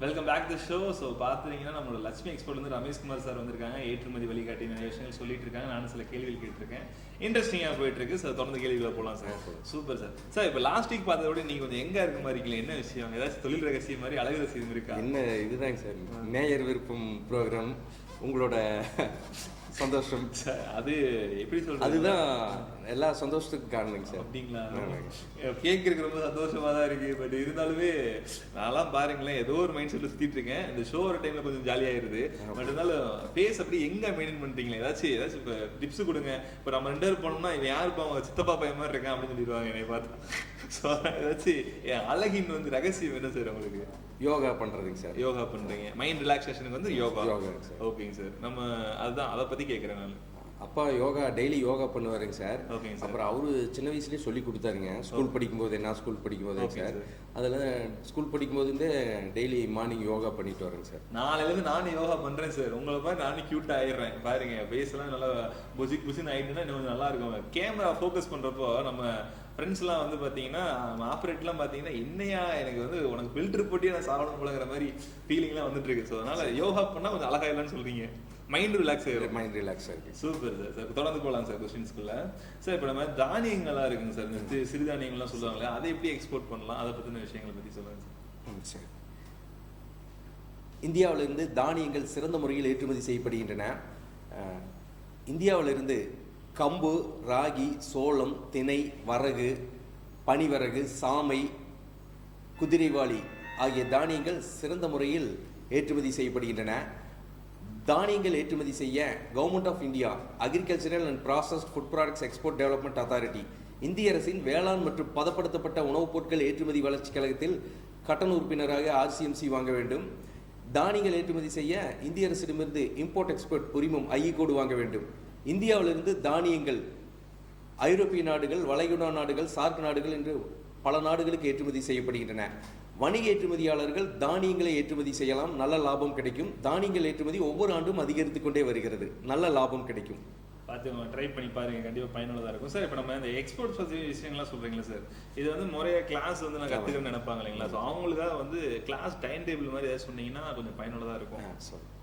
Welcome back to show. So பார்த்துட்டீங்கன்னா நம்மளோட Lakshmi எக்ஸ்போர்ட்லேருந்து Rameshkumar sir வந்திருக்காங்க. ஏற்றுமதி வழிகாட்டி நிறைய விஷயங்கள் சொல்லிட்டு இருக்காங்க. நானும் சில கேள்விகள் கேட்டிருக்கேன். இன்ட்ரெஸ்டிங்காக போயிட்டு இருக்கு சார். தொடர்ந்து கேள்விகளை போகலாம் சார். Super sir. சார் இப்போ லாஸ்ட் வீக் பார்த்தத விட நீங்கள் கொஞ்சம் எங்கே இருக்க மாதிரி இருக்கீங்க? என்ன விஷயம்? ஏதாச்சும் தொழில் ரகசியம் மாதிரி, அழகு ரகசியம் இருக்கா? என்ன இதுதாங்க சார், நேயர் விருப்பம் ப்ரோக்ராம். உங்களோட சந்தோஷம் அது எப்படி சொல்றது, அதுதான் எல்லா சந்தோஷத்துக்கும் காரணங்க சார். அப்படிங்களா? கேட்கறதுக்கு ரொம்ப சந்தோஷமா தான் இருக்கு. பட் இருந்தாலுமே நான்லாம் பாருங்களேன், ஏதோ ஒரு மைண்ட் செட்ல சுத்திட்டு இருக்கேன். இந்த ஷோ ஒரு டைம்ல கொஞ்சம் ஜாலியாயிருது. பட் இருந்தாலும் ஃபேஸ் அப்படி எங்க மெயின்டைன் பண்றீங்களா? ஏதாச்சும் இப்போ டிப்ஸ் கொடுங்க. இப்போ நம்ம 2 பேர் போனோம்னா இவன் யாருப்பா அவங்க சித்தப்பா பையன் மாதிரி இருக்கான் அப்படின்னு சொல்லிடுவாங்க என்னை பார்த்து. ஸோ ஏதாச்சும் அழகின் வந்து ரகசியம் என்ன சார் உங்களுக்கு? யோகா பண்றதுங்க சார். யோகா பண்றீங்க, மைண்ட் ரிலாக்ஸேஷனுக்கு வந்து யோகா. சார். ஓகேங்க சார். நம்ம அதுதான் அதை பத்தி கேட்கறேன் நான். அப்பா யோகா டெய்லி யோகா பண்ணுவாருங்க சார். ஓகேங்க சார். அப்புறம் அவரு சின்ன வயசுலேயே சொல்லி கொடுத்தாருங்க. ஸ்கூல் படிக்கும்போது, நான் ஸ்கூல் படிக்கும்போது சார், அதில் ஸ்கூல் படிக்கும்போது டெய்லி மார்னிங் யோகா பண்ணிட்டு வரேங்க சார். நாளையிலேருந்து நானும் யோகா பண்றேன் சார். உங்களை மாதிரி நானும் கியூட் ஆயிடுறேன் பாருங்க. பேஸ்லாம் நல்லா புசின்னு ஆயிட்டுன்னா இன்னும் கொஞ்சம் நல்லா இருக்கும். கேமரா ஃபோக்கஸ் பண்றப்போ நம்ம ஃப்ரெண்ட்ஸ்லாம் வந்து பார்த்தீங்கன்னா, ஆப்ரேட்லாம் பார்த்தீங்கன்னா, என்னையா எனக்கு வந்து உனக்கு ஃபில்டர் போட்டியே நான் சாப்பிடணும் போலங்கிற மாதிரி ஃபீலிங்லாம் வந்துட்டு இருக்கு. ஸோ அதனால யோகா பண்ணால் கொஞ்சம் அழகாயிடலாம்னு சொல்றீங்க. மைண்ட் ரிலாக்ஸ் ஆயிடும். மைண்ட் ரிலாக்ஸ் ஆயிருக்கு. Super sir. சார் தொடர்ந்து போகலாம் சார் கொஸ்டின்ஸ்குள்ள. சார் இப்போ நம்ம தானியங்கள்லாம் இருக்குங்க சார், இந்த சிறுதானியங்கள்லாம் சொல்லுவாங்களே, அதை எப்படி எக்ஸ்போர்ட் பண்ணலாம், அதை பற்றின விஷயங்களை பற்றி சொல்லுங்க சார். சரி. இந்தியாவிலிருந்து தானியங்கள் சிறந்த முறையில் ஏற்றுமதி செய்யப்படுகின்றன. இந்தியாவிலிருந்து கம்பு, ராகி, சோளம், திணை, வரகு, பனிவரகு, சாமை, குதிரைவாளி ஆகிய தானியங்கள் சிறந்த முறையில் ஏற்றுமதி செய்யப்படுகின்றன. தானியங்கள் ஏற்றுமதி செய்ய government of India agricultural and processed food products export development authority, இந்திய அரசின் வேளாண் மற்றும் பதப்படுத்தப்பட்ட உணவுப் பொருட்கள் ஏற்றுமதி வளர்ச்சி கழகத்தில் கட்டண உறுப்பினராக RCMC வாங்க வேண்டும். தானியங்கள் ஏற்றுமதி செய்ய இந்திய அரசிடமிருந்து இம்போர்ட் எக்ஸ்போர்ட் உரிமம் ஐஇ கோடு வாங்க வேண்டும். இந்தியாவிலிருந்து தானியங்கள் ஐரோப்பிய நாடுகள், வளைகுடா நாடுகள், சார்க் நாடுகள் என்று பல நாடுகளுக்கு ஏற்றுமதி செய்யப்படுகின்றன. வணிக ஏற்றுமதியாளர்கள் தானியங்களை ஏற்றுமதி செய்யலாம், நல்ல லாபம் கிடைக்கும். தானியங்கள் ஏற்றுமதி ஒவ்வொரு ஆண்டும் அதிகரித்து கொண்டே வருகிறது, நல்ல லாபம் கிடைக்கும். பார்த்து ட்ரை பண்ணி பாருங்க, கண்டிப்பாக பயனுள்ளதாக இருக்கும் சார். இப்போ நம்ம இந்த எக்ஸ்போர்ட் பற்றி விஷயங்கள்லாம் சொல்கிறீங்களா சார், இது வந்து முறையாக கிளாஸ் வந்து நான் கற்றுக்கணும்னு நினைப்பாங்க இல்லைங்களா? ஸோ அவங்களுக்காக வந்து கிளாஸ் டைம் டேபிள் மாதிரி ஏதாவது சொன்னீங்கன்னா கொஞ்சம் பயனுள்ளதாக இருக்கும்.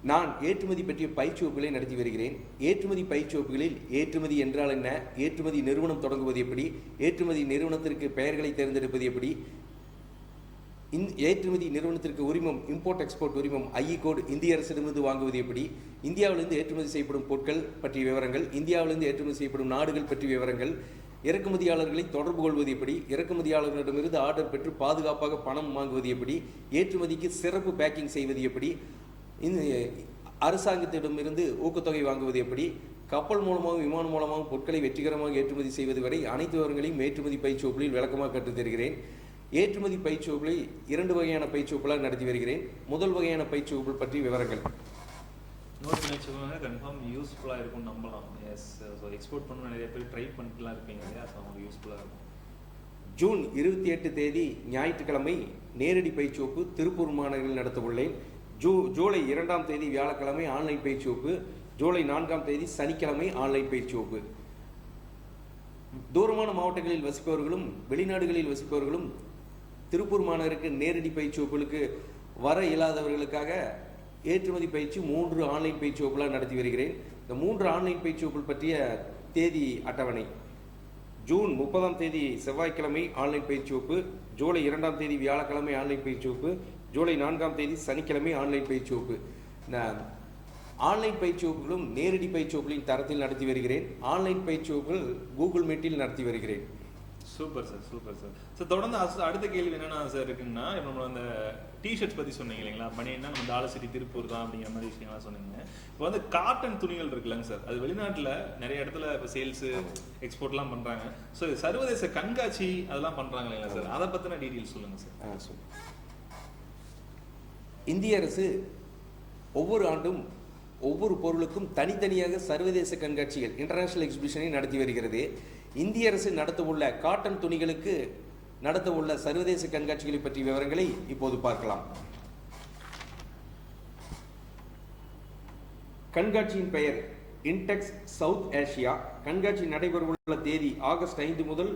நான் ஏற்றுமதி பற்றிய பயிற்சி வகுப்புகளை நடத்தி வருகிறேன். ஏற்றுமதி பயிற்சி வகுப்புகளில் ஏற்றுமதி என்றால் என்ன, ஏற்றுமதி நிறுவனம் தொடங்குவது எப்படி, ஏற்றுமதி நிறுவனத்திற்கு பெயர்களை தேர்ந்தெடுப்பது எப்படி, ஏற்றுமதி நிறுவனத்திற்கு உரிமம் இம்போர்ட் எக்ஸ்போர்ட் உரிமம் ஐஇ கோடு இந்திய அரசிடமிருந்து வாங்குவது எப்படி, இந்தியாவிலிருந்து ஏற்றுமதி செய்யப்படும் பொருட்கள் பற்றிய விவரங்கள், இந்தியாவிலிருந்து ஏற்றுமதி செய்யப்படும் நாடுகள் பற்றிய விவரங்கள், இறக்குமதியாளர்களை தொடர்பு கொள்வது எப்படி, இறக்குமதியாளர்களிடமிருந்து ஆர்டர் பெற்று பாதுகாப்பாக பணம் வாங்குவது எப்படி, ஏற்றுமதிக்கு சிறப்பு பேக்கிங் செய்வது எப்படி, அரசாங்கத்திடமிருந்து ஊக்கத்தொகை வாங்குவது எப்படி, கப்பல் மூலமாகவும் விமானம் மூலமாகவும் பொருட்களை வெற்றிகரமாக ஏற்றுமதி செய்வது வரை அனைத்து விவரங்களையும் ஏற்றுமதி பயிற்சி வகுப்புகளில் விளக்கமாக கற்றுத் தருகிறேன். ஏற்றுமதி பயிற்சி வகுப்புகளை 2 வகையான பயிற்சி வகுப்புகளாக நடத்தி வருகிறேன். முதல் வகையான பயிற்சி வகுப்பு பற்றி விவரங்கள் நோட் பண்ணி வச்சுக்கோங்க, கன்ஃபார்ம் யூஸ்ஃபுல்லாக இருக்கும் நம்பலாம். எஸ், ஸோ எக்ஸ்போர்ட் பண்ண நிறைய பேர் ட்ரை பண்ணிட்டுலாம் இருப்பீங்க இல்லையா? ஸோ அவங்களுக்கு யூஸ்ஃபுல்லாக இருக்கும். ஜூன் 28 தேதி ஞாயிற்றுக்கிழமை நேரடி பயிற்சி வகுப்பு திருப்பூர் மாநகரில் நடத்த உள்ளேன். ஜூலை 2ஆம் தேதி வியாழக்கிழமை ஆன்லைன் பயிற்சி வகுப்பு, ஜூலை 4ஆம் தேதி சனிக்கிழமை ஆன்லைன் பயிற்சி வகுப்பு. தூரமான மாவட்டங்களில் வசிப்பவர்களும் வெளிநாடுகளில் வசிப்பவர்களும் திருப்பூர் மாநகருக்கு நேரடி பயிற்சி வகுப்புகளுக்கு வர இயலாதவர்களுக்காக ஏற்றுமதி பயிற்சி 3 ஆன்லைன் பயிற்சி வகுப்புகளாக நடத்தி வருகிறேன். இந்த 3 ஆன்லைன் பயிற்சி வகுப்புகள் பற்றிய தேதி அட்டவணை: ஜூன் 30ஆம் தேதி செவ்வாய்க்கிழமை ஆன்லைன் பயிற்சி வகுப்பு, ஜூலை 2ஆம் தேதி வியாழக்கிழமை ஆன்லைன் பயிற்சி வகுப்பு, ஜூலை 4ஆம் தேதி சனிக்கிழமை ஆன்லைன் பயிற்சி வகுப்பு. ஆன்லைன் பயிற்சி வகுப்புகளும் நேரடி பயிற்சி வகுப்புகளின் தரத்தில் நடத்தி வருகிறேன். ஆன்லைன் பயிற்சி வகுப்புகள் கூகுள் மீட்டில் நடத்தி வருகிறேன். Super sir, super sir. Sir தொடர்ந்து அடுத்த கேள்வி என்னென்னா சார் இருக்குங்கன்னா, இப்போ நம்ம அந்த டிஷர்ட்ஸ் பற்றி சொன்னீங்க இல்லைங்களா? பனியன்னா நம்ம டாலசிட்டி திருப்பூர் தான் அப்படிங்கிற மாதிரி விஷயங்கள்லாம் சொன்னீங்க. இப்போ வந்து காட்டன் துணிகள் இருக்குல்லங்க சார், அது வெளிநாட்டில் நிறைய இடத்துல இப்போ சேல்ஸு எக்ஸ்போர்ட்லாம் பண்ணுறாங்க. ஸோ சர்வதேச கண்காட்சி அதெல்லாம் பண்ணுறாங்க இல்லைங்களா சார்? அதை பற்றின டீட்டெயில்ஸ் சொல்லுங்கள் சார். இந்திய அரசு ஒவ்வொரு ஆண்டும் ஒவ்வொரு பொருளுக்கும் தனித்தனியாக சர்வதேச கண்காட்சிகள், இன்டர்நேஷனல் எக்ஸிபிஷனை நடத்தி வருகிறது. இந்திய அரசு நடத்தவுள்ள காட்டன் துணிகளுக்கு நடத்தவுள்ள சர்வதேச கண்காட்சிகளை பற்றிய விவரங்களை இப்போது பார்க்கலாம். கண்காட்சியின் பெயர் இன்டெக்ஸ் சவுத் ஏசியா. கண்காட்சி நடைபெறவுள்ள தேதி ஆகஸ்ட் 5 முதல்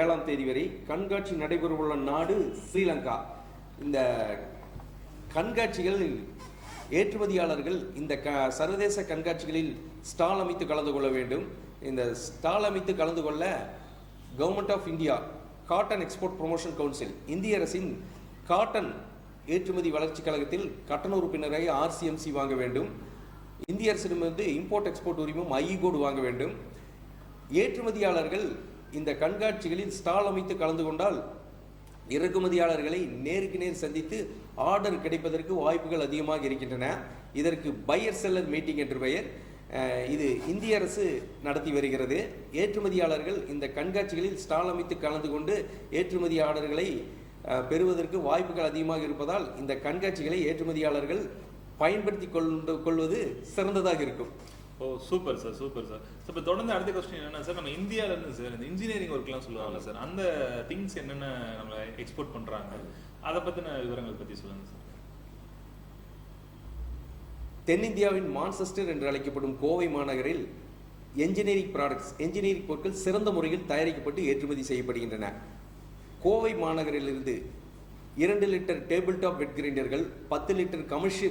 7ஆம் தேதி வரை. கண்காட்சி நடைபெறவுள்ள நாடு ஸ்ரீலங்கா. இந்த கண்காட்சிகள் ஏற்றுமதியாளர்கள் இந்த சர்வதேச கண்காட்சிகளில் ஸ்டால் அமைத்து கலந்து கொள்ள வேண்டும். இந்த ஸ்டால் அமைத்து கலந்து கொள்ள government of India cotton export promotion council, இந்திய அரசின் காட்டன் ஏற்றுமதி வளர்ச்சி கழகத்தில் கட்டண உறுப்பினராக RCMC வாங்க வேண்டும். இந்திய அரசிடமிருந்து இம்போர்ட் எக்ஸ்போர்ட் உரிமம் IE கோடு வாங்க வேண்டும். ஏற்றுமதியாளர்கள் இந்த கண்காட்சிகளில் ஸ்டால் அமைத்து கலந்து கொண்டால் இறக்குமதியாளர்களை நேருக்கு நேர் சந்தித்து ஆர்டர் கிடைப்பதற்கு வாய்ப்புகள் அதிகமாக இருக்கின்றன. இதற்கு பையர் செல்லர் மீட்டிங் என்று பெயர். இது இந்திய அரசு நடத்தி வருகிறது. ஏற்றுமதியாளர்கள் இந்த கண்காட்சிகளில் ஸ்டால் அமைத்து கலந்து கொண்டு ஏற்றுமதி ஆர்டர்களை பெறுவதற்கு வாய்ப்புகள் அதிகமாக இருப்பதால் இந்த கண்காட்சிகளை ஏற்றுமதியாளர்கள் பயன்படுத்தி கொள்வது சிறந்ததாக இருக்கும். ஓ சூப்பர் சார், சூப்பர் சார். இப்போ தொடர்ந்து அடுத்த கொஸ்டின் என்னன்னா சார், நம்ம இந்தியாவில இருந்து சார் இந்த இன்ஜினியரிங் ஒர்க்லாம் சொல்லுவாங்க சார், அந்த திங்ஸ் என்னென்ன நம்ம எக்ஸ்போர்ட் பண்றாங்க, அதை பத்தின விவரங்கள் பத்தி சொல்லுங்க சார். தென்னிந்தியாவின் மான்செஸ்டர் என்று அழைக்கப்படும் கோவை மாநகரில் என்ஜினியரிங் ப்ராடக்ட்ஸ், என்ஜினியரிங் பொருட்கள் சிறந்த முறையில் தயாரிக்கப்பட்டு ஏற்றுமதி செய்யப்படுகின்றன. கோவை மாநகரிலிருந்து 2 லிட்டர் டேபிள் டாப் வெட் கிரைண்டர்கள், 10 லிட்டர்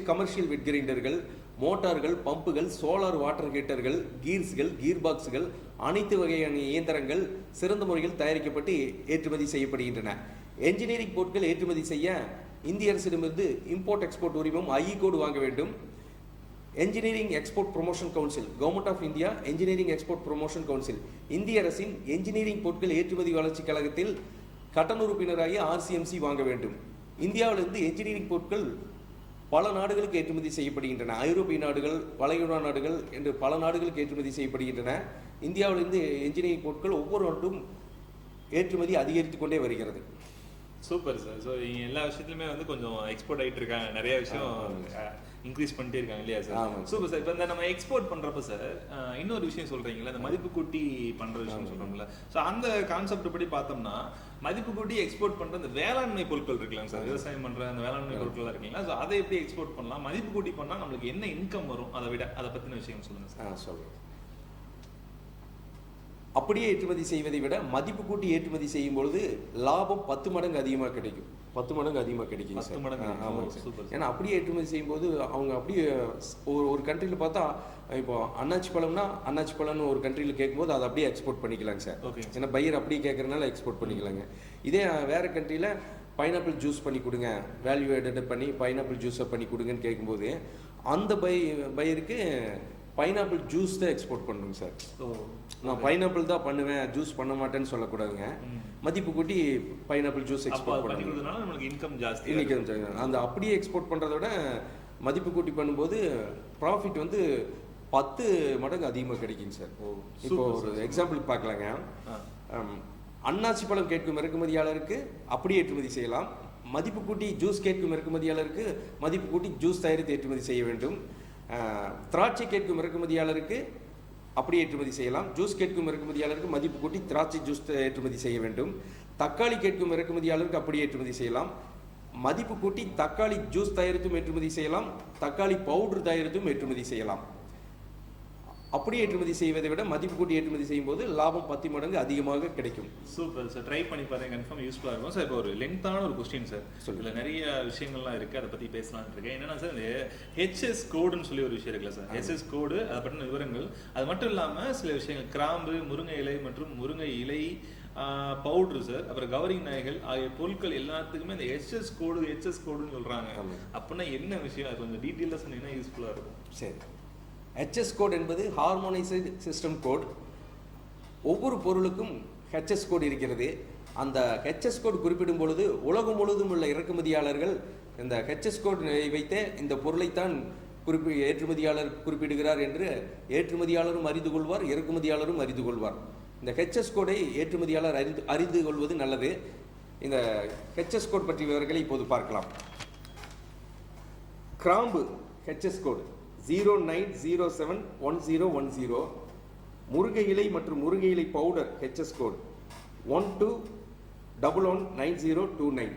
கமர்ஷியல் வெட் கிரைண்டர்கள், மோட்டார்கள், பம்புகள், சோலார் வாட்டர் ஹீட்டர்கள், கீர்ஸ்கள், கீர் பாக்ஸ்கள், அனைத்து வகையான இயந்திரங்கள் சிறந்த முறையில் தயாரிக்கப்பட்டு ஏற்றுமதி செய்யப்படுகின்றன. என்ஜினியரிங் பொருட்கள் ஏற்றுமதி செய்ய இந்திய அரசிடமிருந்து இம்போர்ட் எக்ஸ்போர்ட் உரிமம் IE கோடு வாங்க வேண்டும். Engineering export promotion council, government of India engineering export promotion council, இந்திய அரசின் என்ஜினியரிங் பொருட்கள் ஏற்றுமதி வளர்ச்சி கழகத்தில் கட்டண உறுப்பினராகி RCMC வாங்க வேண்டும். இந்தியாவிலிருந்து என்ஜினியரிங் பொருட்கள் பல நாடுகளுக்கு ஏற்றுமதி செய்யப்படுகின்றன. ஐரோப்பிய நாடுகள், வளைகுடா நாடுகள் என்று பல நாடுகளுக்கு ஏற்றுமதி செய்யப்படுகின்றன. இந்தியாவிலிருந்து என்ஜினியரிங் பொருட்கள் ஒவ்வொரு ஆண்டும் ஏற்றுமதி அதிகரித்துக் கொண்டே வருகிறது. Super sir. ஸோ இங்கே எல்லா விஷயத்துலையுமே வந்து கொஞ்சம் எக்ஸ்போர்ட் ஆகிட்டு இருக்காங்க, நிறைய விஷயம் இன்க்ரீஸ் பண்ணிட்டே இருக்காங்க இல்லையா சார்? Super sir. இப்போ இந்த நம்ம எக்ஸ்போர்ட் பண்ணுறப்ப சார் இன்னொரு விஷயம் சொல்கிறீங்களா, இந்த மதிப்பு கூட்டி பண்ணுற விஷயம் சொல்கிறோம்ல, ஸோ அந்த கான்செப்ட் படி பார்த்தோம்னா மதிப்பு கூட்டி எக்ஸ்போர்ட் பண்ணுற இந்த வேளாண்மை பொருட்கள் இருக்கலாம் சார், விவசாயம் பண்ணுற அந்த வேளாண்மை பொருட்கள்லாம் இருக்குங்களா, ஸோ அதை எப்படி எக்ஸ்போர்ட் பண்ணலாம், மதிப்பு கூட்டி பண்ணால் நம்மளுக்கு என்ன இன்கம் வரும், அதை பற்றின விஷயம் சொல்லுங்கள் சார். சொல்லுங்கள். அப்படியே ஏற்றுமதி செய்வதை விட மதிப்பு கூட்டி ஏற்றுமதி செய்யும் பொழுது லாபம் 10 மடங்கு அதிகமாக கிடைக்கும். 10 மடங்கு அதிகமாக கிடைக்கும் சார். ஆமாம் சார். ஏன்னா அப்படியே ஏற்றுமதி செய்யும்போது அவங்க அப்படியே ஒரு கண்ட்ரியில் பார்த்தா, இப்போ அன்னாச்சி பழம்னா அன்னாச்சி பழம்னு ஒரு கண்ட்ரியில் கேட்கும்போது அதை அப்படியே எக்ஸ்போர்ட் பண்ணிக்கலாங்க சார். ஏன்னா பையர் அப்படியே கேட்கறதுனால எக்ஸ்போர்ட் பண்ணிக்கலாங்க. இதே வேற கண்ட்ரியில் பைனாப்பிள் ஜூஸ் பண்ணி கொடுங்க, வேல்யூ ஆடட் பண்ணி பைனாப்பிள் ஜூஸை பண்ணி கொடுங்கன்னு கேட்கும்போது அந்த பையருக்கு பைனாப்பிள் ஜூஸ் தான் எக்ஸ்போர்ட் பண்ணுங்க சார். நான் பைனாப்பிள் தான் பண்ணுவேன், ஜூஸ் பண்ண மாட்டேன்னு சொல்லக்கூடாதுங்க. மதிப்பு கூட்டி பைனாப்பிள் ஜூஸ் எக்ஸ்போர்ட் பண்ணுறதுனால நமக்கு இன்கம் ஜாஸ்தி. அந்த அப்படியே எக்ஸ்போர்ட் பண்ணுறத விட மதிப்பு கூட்டி பண்ணும்போது ப்ராஃபிட் வந்து 10 மடங்கு அதிகமாக கிடைக்குங்க சார். இப்போ ஒரு எக்ஸாம்பிள் பார்க்கலாங்க. அன்னாசி பழம் கேட்கும் இறக்குமதியாளருக்கு அப்படியே ஏற்றுமதி செய்யலாம். மதிப்பு கூட்டி ஜூஸ் கேட்கும் இறக்குமதியாளருக்கு மதிப்பு கூட்டி ஜூஸ் தயாரித்து ஏற்றுமதி செய்ய வேண்டும். திராட்சை கேட்கும் இறக்குமதியாளருக்கு அப்படி ஏற்றுமதி செய்யலாம். ஜூஸ் கேட்கும் இறக்குமதியாளருக்கு மதிப்பு கூட்டி திராட்சை ஜூஸ் ஏற்றுமதி செய்ய வேண்டும். தக்காளி கேட்கும் இறக்குமதியாளருக்கு அப்படி ஏற்றுமதி செய்யலாம். மதிப்பு கூட்டி தக்காளி ஜூஸ் தயாரித்தும் ஏற்றுமதி செய்யலாம், தக்காளி பவுடர் தயாரித்தும் ஏற்றுமதி செய்யலாம். அப்படி ஏற்றுமதி செய்வதை விட மதிப்பு கூட்டி ஏற்றுமதி செய்யும் போது லாபம் 10 மடங்கு அதிகமாக கிடைக்கும். சூப்பர் சார், ட்ரை பண்ணி பாருங்க, கன்ஃபார்ம் யூஸ்ஃபுல்லாக இருக்கும் சார். இப்போ ஒரு லென்த்தான ஒரு கொஸ்டின் சார், இதில் நிறைய விஷயங்கள்லாம் இருக்குது, அதை பற்றி பேசலாம்னு இருக்கேன். என்னன்னா சார், இந்த HS கோடுன்னு சொல்லி ஒரு விஷயம் இருக்குல்ல சார், SS கோடு, அதை பற்றின விவரங்கள், அது மட்டும் இல்லாமல் சில விஷயங்கள் கிராம்பு, முருங்கை இலை மற்றும் முருங்கை இலை பவுடர் சார், அப்புறம் கவரிங் நாய்கள் ஆகிய பொருட்கள் எல்லாத்துக்குமே இந்த HS கோடுன்னு சொல்கிறாங்க. அப்படின்னா என்ன விஷயம், அது கொஞ்சம் டீட்டெயிலாக சொன்னீங்கன்னா யூஸ்ஃபுல்லாக இருக்கும். சரி, HS கோட் என்பது ஹார்மோனைஸ்டு சிஸ்டம் கோட். ஒவ்வொரு பொருளுக்கும் HS கோட் இருக்கிறது. அந்த HS கோட் குறிப்பிடும் பொழுது உலகம் முழுவதும் உள்ள இறக்குமதியாளர்கள் இந்த HS கோட் வைத்தே இந்த பொருளைத்தான் ஏற்றுமதியாளர் குறிப்பிடுகிறார் என்று ஏற்றுமதியாளரும் அறிந்து கொள்வார், இறக்குமதியாளரும் அறிந்து கொள்வார். இந்த HS கோடை ஏற்றுமதியாளர் அறிந்து கொள்வது நல்லது. இந்த HS கோட் பற்றிய விவரங்களை இப்போது பார்க்கலாம். கிராம்பு HS கோட் 09071010. முருங்கை இலை மற்றும் முருங்கை இலை பவுடர் HS கோட் 12119029.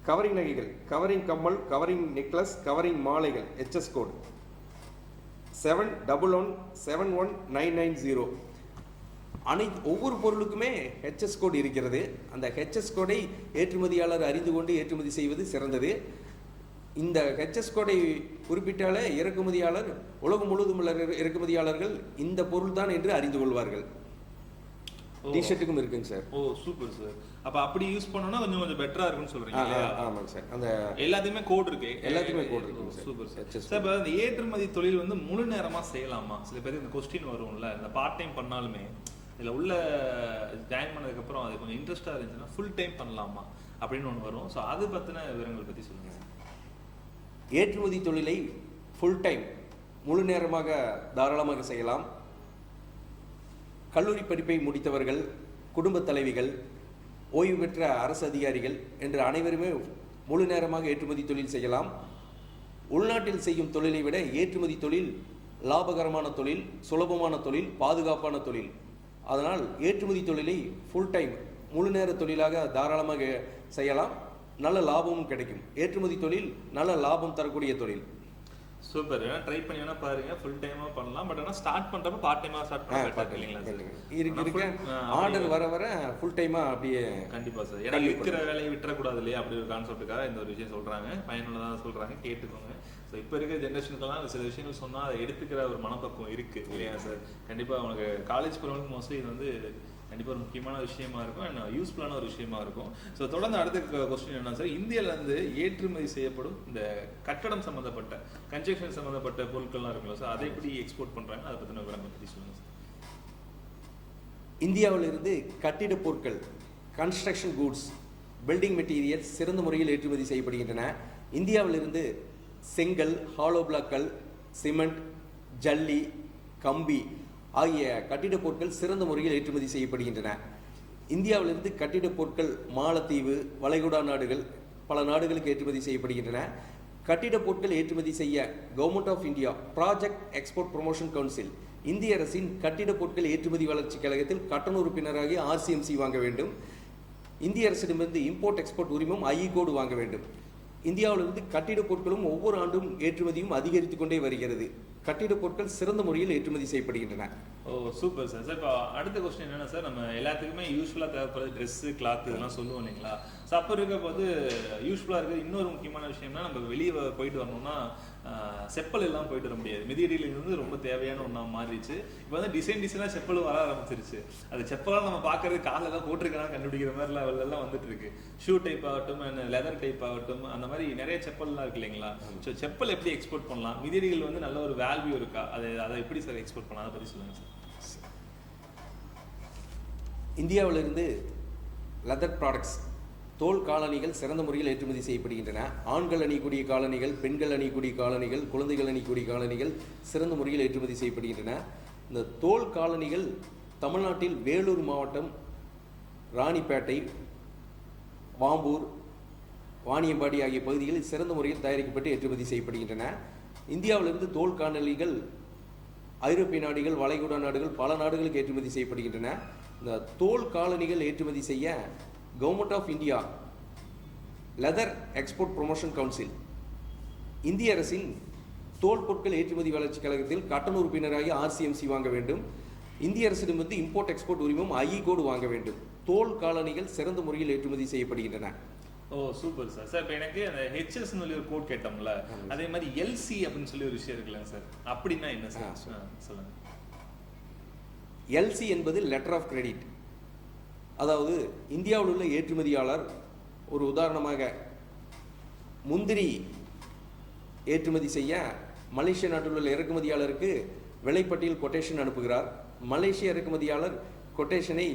கவரிங் நகைகள், கவரிங் கம்மல், கவரிங் நெக்லஸ், கவரிங் மாலைகள் HS கோட் 71171990. ஒவ்வொரு பொருளுக்குமே ஹெச்எஸ் கோட் இருக்கிறது. அந்த ஹெச்எஸ் கோடை ஏற்றுமதியாளர் அறிந்து கொண்டு ஏற்றுமதி செய்வது சிறந்தது. இந்த ஹெச்எஸ் கோடை குறிப்பிட்டாலே இறக்குமதியாளர், உலகம் முழுவதும் உள்ள இறக்குமதியாளர்கள் இந்த பொருள் தான் என்று அறிந்து கொள்வார்கள். டிஷர்ட்டுக்கும் இருக்குங்க சார். ஓ சூப்பர் சார். அப்ப அப்படி யூஸ் பண்ணோம்னா கொஞ்சம் பெட்டரா இருக்கும்னு சொல்றீங்க. ஆமாங்க சார். அந்த எல்லாத்தையுமே கோட் இருக்கு. எல்லாத்துக்குமே கோட் இருக்குங்க சார். Super sir. சார் இப்போ இந்த ஏற்றுமதி தொழில் வந்து முழு நேரமா செய்யலாமா? சில பேருக்கு இந்த கொஸ்டின் வரும்ல, இந்த பார்ட் டைம் பண்ணாலுமே இதுல உள்ள ஜாயின் பண்ணதுக்கு அப்புறம் அது கொஞ்சம் இன்ட்ரெஸ்டா இருந்துச்சுன்னா ஃபுல் டைம் பண்ணலாமா அப்படின்னு ஒன்று வரும். ஸோ அது பத்தின விவரங்கள் பத்தி சொல்லுங்க. ஏற்றுமதி தொழிலை ஃபுல் டைம் முழு நேரமாக தாராளமாக செய்யலாம். கல்லூரி படிப்பை முடித்தவர்கள், குடும்ப தலைவிகள், ஓய்வு பெற்ற அரசு அதிகாரிகள் என்று அனைவருமே முழு நேரமாக ஏற்றுமதி தொழில் செய்யலாம். உள்நாட்டில் செய்யும் தொழிலை விட ஏற்றுமதி தொழில் லாபகரமான தொழில், சுலபமான தொழில், பாதுகாப்பான தொழில். அதனால் ஏற்றுமதி தொழிலை ஃபுல் டைம் முழு நேர தொழிலாக தாராளமாக செய்யலாம். நல்ல லாபமும் கிடைக்கும். ஏற்றுமதி தொழில் நல்ல லாபம் தரக்கூடிய தொழில். சூப்பர். ட்ரை பண்ணி வேணா பாருங்க. ஃபுல் டைமா பண்ணலாம். பட் ஆனால் ஸ்டார்ட் பண்றப்ப பார்ட் டைமா ஸ்டார்ட் பண்ணலாம் இல்லைங்களா சார்? இருக்கு ஆர்டர் வர வர ஃபுல் டைமா அப்படியே. கண்டிப்பா சார். ஏன்னா இருக்கிற வேலையை விட்டுறக்கூடாது இல்லையா? அப்படி ஒரு கான்செப்டுக்காக இந்த ஒரு விஷயம் சொல்றாங்க. பயனுள்ளதாக சொல்றாங்க, கேட்டுக்கோங்க. ஸோ இப்போ இருக்கிற ஜென்ரேஷனுக்கெல்லாம் சில விஷயங்கள் சொன்னா அதை எடுத்துக்கிற ஒரு மனப்பக்குவம் இருக்கு இல்லையா சார்? கண்டிப்பா அவங்களுக்கு காலேஜ் போறவங்களுக்கு மோஸ்ட்லி இது வந்து கண்டிப்பாக ஒரு முக்கியமான விஷயமா இருக்கும் அண்ட் யூஸ்ஃபுல்லான ஒரு விஷயமா இருக்கும். ஸோ தொடர்ந்து அடுத்த கொஸ்டின் என்ன சார், இந்தியாவிலேருந்து ஏற்றுமதி செய்யப்படும் இந்த கட்டடம் சம்மந்தப்பட்ட கன்ஸ்ட்ரக்ஷன் சம்மந்தப்பட்ட பொருட்கள்லாம் இருக்குல்ல சார், அதை எப்படி எக்ஸ்போர்ட் பண்ணுறாங்க, அதை பற்றின விவரங்கள் பற்றி சொல்லுங்கள் சார். இந்தியாவிலிருந்து கட்டிட பொருட்கள், கன்ஸ்ட்ரக்ஷன் கூட்ஸ், பில்டிங் மெட்டீரியல்ஸ் சிறந்த முறையில் ஏற்றுமதி செய்யப்படுகின்றன. இந்தியாவிலிருந்து செங்கல், ஹாலோ பிளாக்கள், சிமெண்ட், ஜல்லி, கம்பி ஆகிய கட்டிடப் பொருட்கள் சிறந்த முறையில் ஏற்றுமதி செய்யப்படுகின்றன. இந்தியாவிலிருந்து கட்டிடப் பொருட்கள் மாலத்தீவு, வளைகுடா நாடுகள், பல நாடுகளுக்கு ஏற்றுமதி செய்யப்படுகின்றன. கட்டிடப் பொருட்கள் ஏற்றுமதி செய்ய government of India project export promotion council, இந்திய அரசின் கட்டிடப் பொருட்கள் ஏற்றுமதி வளர்ச்சி கழகத்தில் கட்டண உறுப்பினராகி RCMC வாங்க வேண்டும். இந்திய அரசிடமிருந்து இம்போர்ட் எக்ஸ்போர்ட் உரிமம் IE கோடு வாங்க வேண்டும். இந்தியாவிலிருந்து கட்டிடப் பொருட்களும் ஒவ்வொரு ஆண்டும் ஏற்றுமதியும் அதிகரித்துக் கொண்டே வருகிறது. கட்டிடப் பொருட்கள் சிறந்த முறையில் ஏற்றுமதி செய்யப்படுகின்றன. ஓ சூப்பர் சார். சார் இப்போ அடுத்த கொஸ்டின் என்னன்னா சார், நம்ம எல்லாத்துக்குமே யூஸ்ஃபுல்லாக தேவைப்படுறது ட்ரெஸ்ஸு, கிளாத் இதெல்லாம் சொல்லுவோம் இல்லைங்களா? ஸோ அப்போ இருக்க போது யூஸ்ஃபுல்லாக இருக்குது இன்னொரு முக்கியமான விஷயம்னா, நம்ம வெளியே போயிட்டு வரணும்னா செப்பல் எல்லாம் போயிட்டு வர முடியாது. மிதியடியில் வந்து ரொம்ப தேவையான ஒன்றா மாறிடுச்சு. இப்போ வந்து டிசைனாக செப்பல் வர ஆரம்பிச்சிருச்சு. அது செப்பலாம் நம்ம பார்க்கறது காலில் தான் போட்டிருக்கலாம் கண்டுபிடிக்கிற மாதிரி லெவலெல்லாம் வந்துட்டு இருக்கு. ஷூ டைப் ஆகட்டும், லெதர் டைப் ஆகட்டும், அந்த மாதிரி நிறைய செப்பல்லாம் இருக்கு இல்லைங்களா? ஸோ செப்பல் எப்படி எக்ஸ்போர்ட் பண்ணலாம்? மிதியடிகள் வந்து நல்ல ஒரு வேல்யூ இருக்கா? அதை எப்படி சார் எக்ஸ்போர்ட் பண்ணலாம், அதை பற்றி சொல்லுங்கள் சார். இந்தியாவிலிருந்து லெதர் ப்ராடக்ட்ஸ், தோல் காலணிகள் சிறந்த முறையில் ஏற்றுமதி செய்யப்படுகின்றன. ஆண்கள் அணியக்கூடிய காலணிகள், பெண்கள் அணியக்கூடிய காலணிகள், குழந்தைகள் அணியக்கூடிய காலணிகள் சிறந்த முறையில் ஏற்றுமதி செய்யப்படுகின்றன. இந்த தோல் காலணிகள் தமிழ்நாட்டில் வேலூர் மாவட்டம், ராணிப்பேட்டை, வாம்பூர், வாணியம்பாடி ஆகிய பகுதிகளில் சிறந்த முறையில் தயாரிக்கப்பட்டு ஏற்றுமதி செய்யப்படுகின்றன. இந்தியாவிலிருந்து தோல் காலணிகள் ஐரோப்பிய நாடுகள், வளைகுடா நாடுகள், பல நாடுகளுக்கு ஏற்றுமதி செய்யப்படுகின்றன. இந்த தோல் காலணிகள் ஏற்றுமதி செய்ய government of India leather export promotion council, இந்திய அரசின் தோல் பொருட்கள் ஏற்றுமதி வளர்ச்சி கழகத்தில் கட்டண உறுப்பினராகி RCMC வாங்க வேண்டும். இந்திய அரசிடமிருந்து இம்போர்ட் எக்ஸ்போர்ட் உரிமம் IE கோடு வாங்க வேண்டும். தோல் காலணிகள் சிறந்த முறையில் ஏற்றுமதி செய்யப்படுகின்றன. ஓ சூப்பர் சார். சார் இப்போ எனக்கு அந்த ஹெச்எஸ்ன்னு சொல்லி ஒரு கோட் கேட்டோம்ல, அதே மாதிரி LC அப்படின்னு சொல்லி ஒரு விஷயம் இருக்குல்ல சார், அப்படின்னா என்ன சார் சொல்லுங்க. LC என்பது லெட்டர் ஆஃப் கிரெடிட். அதாவது இந்தியாவில் உள்ள ஏற்றுமதியாளர், ஒரு உதாரணமாக முந்திரி ஏற்றுமதி செய்ய மலேசிய நாட்டில் உள்ள இறக்குமதியாளருக்கு விலைப்பட்டியல் கொட்டேஷன் அனுப்புகிறார். மலேசிய இறக்குமதியாளர் கொட்டேஷனை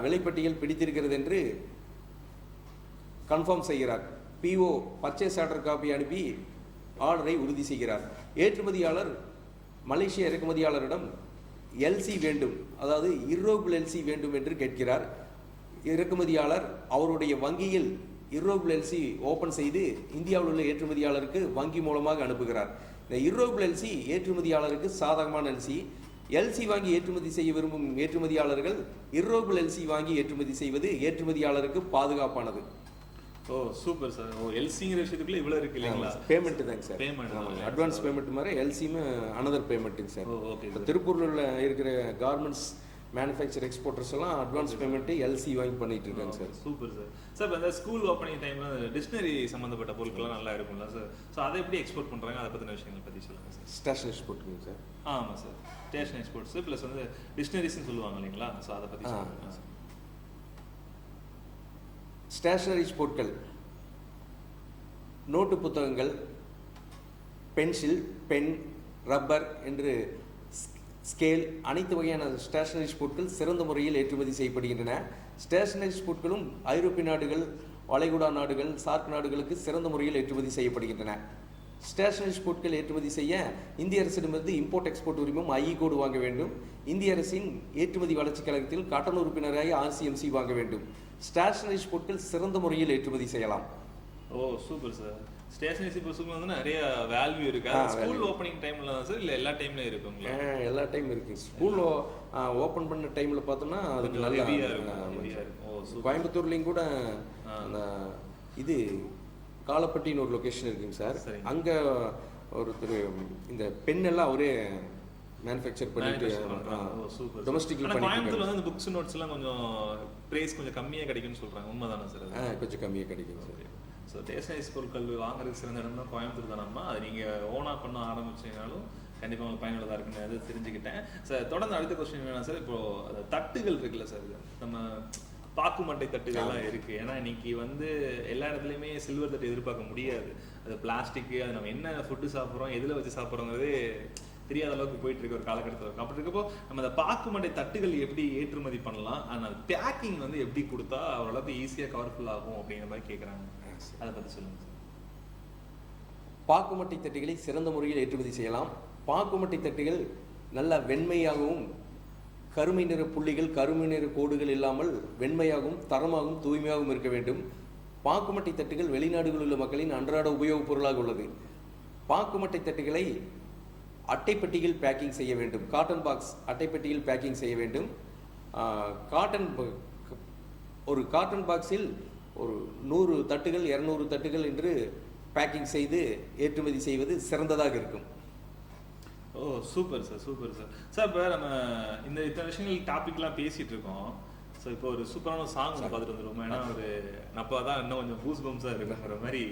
விலைப்பட்டியல் பிடித்திருக்கிறது என்று கன்ஃபார்ம் செய்கிறார். PO பர்ச்சேஸ் ஆர்டர் காப்பி அனுப்பி ஆர்டரை உறுதி செய்கிறார். ஏற்றுமதியாளர் மலேசிய இறக்குமதியாளரிடம் LC வேண்டும், அதாவது இர்ரோபிள் LC வேண்டும் என்று கேட்கிறார். இறக்குமதியாளர் அவருடைய வங்கியில் இர்ரோபிள் LC ஓபன் செய்து இந்தியாவில் உள்ள ஏற்றுமதியாளருக்கு வங்கி மூலமாக அனுப்புகிறார். இந்த இர்ரோபிள் LC ஏற்றுமதியாளருக்கு சாதகமான LC வாங்கி ஏற்றுமதி செய்ய விரும்பும் ஏற்றுமதியாளர்கள் இர்ரோபிள் LC வாங்கி ஏற்றுமதி செய்வது ஏற்றுமதியாளருக்கு பாதுகாப்பானது. ஓ சூப்பர் சார். ஓ LCங்கிற விஷயத்துக்குள்ள இவ்வளவு இருக்கு இல்லைங்களா? பேமெண்ட் தாங்க சார். பேமெண்ட் அட்வான்ஸ் பேமெண்ட் மாதிரி LCமே அனதர் பேமெண்ட்டுங்க சார். ஓகே. திருப்பூரில் இருக்கிற கார்மெண்ட்ஸ் மேனுஃபேக்சர் எக்ஸ்போர்ட்டர்ஸ் எல்லாம் அட்வான்ஸ் பேமெண்ட் எல்சி வாங்கி பண்ணிட்டு இருக்காங்க சார். Super sir. சார் இப்போ இந்த ஸ்கூல் ஓப்பனிங் டைம்ல டிக்ஷனரி சம்மந்தப்பட்ட பொருட்கள்லாம் நல்லா இருக்கும்ல சார். ஸோ அதை எப்படி எக்ஸ்போர்ட் பண்ணுறாங்க, அதை பற்றின விஷயங்கள் பற்றி சொல்லுங்கள் சார். ஸ்டேஷனரி எக்ஸ்போர்ட்டுங்க சார். ஆமாம் சார், ஸ்டேஷனரி எக்ஸ்போர்ட்ஸ் ப்ளஸ் வந்து டிக்ஷனரிஸ்ன்னு சொல்லுவாங்க இல்லைங்களா, ஸோ அதை பற்றி சொல்லுங்கள் சார். ஸ்டேஷனரி பொருட்கள், நோட்டு புத்தகங்கள், பென்சில், பென், ரப்பர் என்று ஸ்கேல், அனைத்து வகையான ஸ்டேஷனரி பொருட்கள் சிறந்த முறையில் ஏற்றுமதி செய்யப்படுகின்றன. ஸ்டேஷனரி பொருட்களும் ஐரோப்பிய நாடுகள், வளைகுடா நாடுகள், சார்க் நாடுகளுக்கு சிறந்த முறையில் ஏற்றுமதி செய்யப்படுகின்றன. ஸ்டேஷனரி பொருட்கள் ஏற்றுமதி செய்ய இந்திய அரசிடமிருந்து இம்போர்ட் எக்ஸ்போர்ட் உரிமம் ஐஇ கோடு வாங்க வேண்டும். இந்திய அரசின் ஏற்றுமதி வளர்ச்சி கழகத்தில் காட்டன் உறுப்பினராக ஆர்சிஎம்சி வாங்க வேண்டும். ஸ்டேஷனரி பொருட்கள் சிறந்த முறையில் ஏற்றுமதி செய்யலாம். ஓ சூப்பர் சார். ஸ்டேஷனரி பொருட்கள் வந்து நிறைய வேல்யூ இருக்கு. ஸ்கூல் ஓப்பனிங் டைம்ல தான் சார், இல்லை எல்லா டைம்லயும் இருக்குங்களா? எல்லா டைம் இருக்கு. ஸ்கூல் ஓப்பன் பண்ண டைம்ல பார்த்தோம்னா அதுக்கு நல்ல கோயம்புத்தூர்லையும் கூட அந்த இது காலப்பட்டின்னு ஒரு லொகேஷன் இருக்குங்க சார். அங்க ஒருத்தர் இந்த பென் எல்லாம் அவரே மேனுஃபேக்சர் பண்ணிட்டு டொமஸ்டிக்ல பண்ணிட்டு கோயம்புத்தூர்ல வந்து புக்ஸ் நோட்ஸ் எல்லாம் கொஞ்சம் பிரைஸ் கொஞ்சம் கம்மியா கிடைக்கும்னு சொல்றாங்க. உண்மைதானா சார்? கொஞ்சம் கம்மியா கிடைக்கும் சார். ஸோ ஸ்டேஷனரி பொருட்கள் வாங்குறதுக்கு சிறந்த இடம்னா கோயம்புத்தூர் தானம்மா. அதை நீங்கள் ஓனாக பண்ண ஆரம்பிச்சீங்கனாலும் கண்டிப்பாக உங்களுக்கு பயனுள்ளதாக இருக்குன்னு அது தெரிஞ்சுக்கிட்டேன் சார். தொடர்ந்து அடுத்த கொஸ்டின் என்னன்னா சார், இப்போ அந்த தட்டுகள் இருக்குல்ல சார், நம்ம பாக்கு மட்டை தட்டுகள்லாம் இருக்குது. ஏன்னா இன்னைக்கு வந்து எல்லா இடத்துலையுமே சில்வர் தட்டு எதிர்பார்க்க முடியாது. அது பிளாஸ்டிக்கு, அது நம்ம என்ன ஃபுட்டு சாப்பிட்றோம், எதில் வச்சு சாப்பிட்றோங்கிறதே தெரியாத அளவுக்கு போயிட்டு இருக்க ஒரு காலகட்டத்தில் இருக்கும். அப்படி இருக்கப்போ நம்ம அந்த பாக்கு மட்டை தட்டுகள் எப்படி ஏற்றுமதி பண்ணலாம், ஆனால் பேக்கிங் வந்து எப்படி கொடுத்தா ஓரளவுக்கு ஈஸியாக கவர்ஃபுல் ஆகும் அப்படிங்கிற மாதிரி கேட்குறாங்க. அதை பற்றி சொல்லுங்கள் சார். பாக்குமட்டை தட்டுகளை சிறந்த முறையில் ஏற்றுமதி செய்யலாம். பாக்குமட்டை தட்டுகள் நல்ல வெண்மையாகவும், கருமை நிற புள்ளிகள், கருமை நிற கோடுகள் இல்லாமல் வெண்மையாகவும், தரமாகவும், தூய்மையாகவும் இருக்க வேண்டும். பாக்குமட்டை தட்டுகள் வெளிநாடுகளில் உள்ள மக்களின் அன்றாட உபயோகப் பொருளாக உள்ளது. பாக்குமட்டை தட்டுகளை அட்டைப்பெட்டியில் பேக்கிங் செய்ய வேண்டும். காட்டன் பாக்ஸ் அட்டைப்பெட்டியில் பேக்கிங் செய்ய வேண்டும். ஒரு காட்டன் பாக்ஸில் ஒரு 100 தட்டுகள் 200 தட்டுகள் என்று பேக்கிங் செய்து ஏற்றுமதி செய்வது சிறந்ததாக இருக்கும். ஓ super sir, super sir. Sir இப்போ நம்ம இந்த இத்தனை விஷயங்கள் டாபிக்லாம் பேசிட்டு இருக்கோம். ஸோ இப்போ ஒரு சூப்பரான சாங் பார்த்துட்டு வந்துருவோம். ஏன்னா ஒரு அப்போ தான் இன்னும் கொஞ்சம் பூஸ் பம்ஸாக இருக்குங்கிற மாதிரி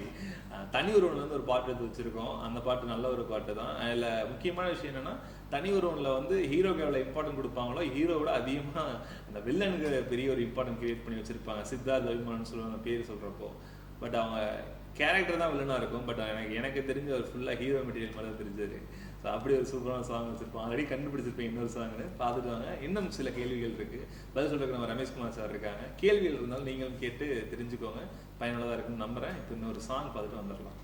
தனி ஒருவன்லேருந்து ஒரு பாட்டு எடுத்து வச்சிருக்கோம். அந்த பாட்டு நல்ல ஒரு பாட்டு தான். அதில் முக்கியமான விஷயம் என்னன்னா, தனி ஒருவனில் வந்து ஹீரோக்கு எவ்வளோ இம்பார்ட்டன்ட் கொடுப்பாங்களோ ஹீரோவோட அதிகமாக அந்த வில்லனுக்கு பெரிய ஒரு இம்பார்ட்டன்ட் கிரியேட் பண்ணி வச்சிருப்பாங்க. சித்தார்த் அபிமானு சொல்லுவாங்க பேர் சொல்கிறப்போ. பட் அவங்க கேரக்டர் தான் வில்லனாக இருக்கும். பட் எனக்கு தெரிஞ்ச ஒரு ஃபுல்லாக ஹீரோ மெட்டீரியல் மாதிரி தான் தெரிஞ்சது. ஸோ அப்படி ஒரு சூப்பரான சாங் வச்சிருப்போம். ஆல்ரெடி கண்டுபிடிச்சிருப்பேன் இன்னொரு சாங்னு பார்த்துட்டு வாங்க. இன்னும் சில கேள்விகள் இருக்கு, பதில் சொல்றதுக்கு நம்ம ரமேஷ்குமார் சார் இருக்காங்க. கேள்விகள் இருந்தாலும் நீங்களும் கேட்டு தெரிஞ்சுக்கோங்க, பயனுள்ளதாக இருக்குன்னு நம்புறேன். இப்போ இன்னொரு சாங் பார்த்துட்டு வந்துடலாம்.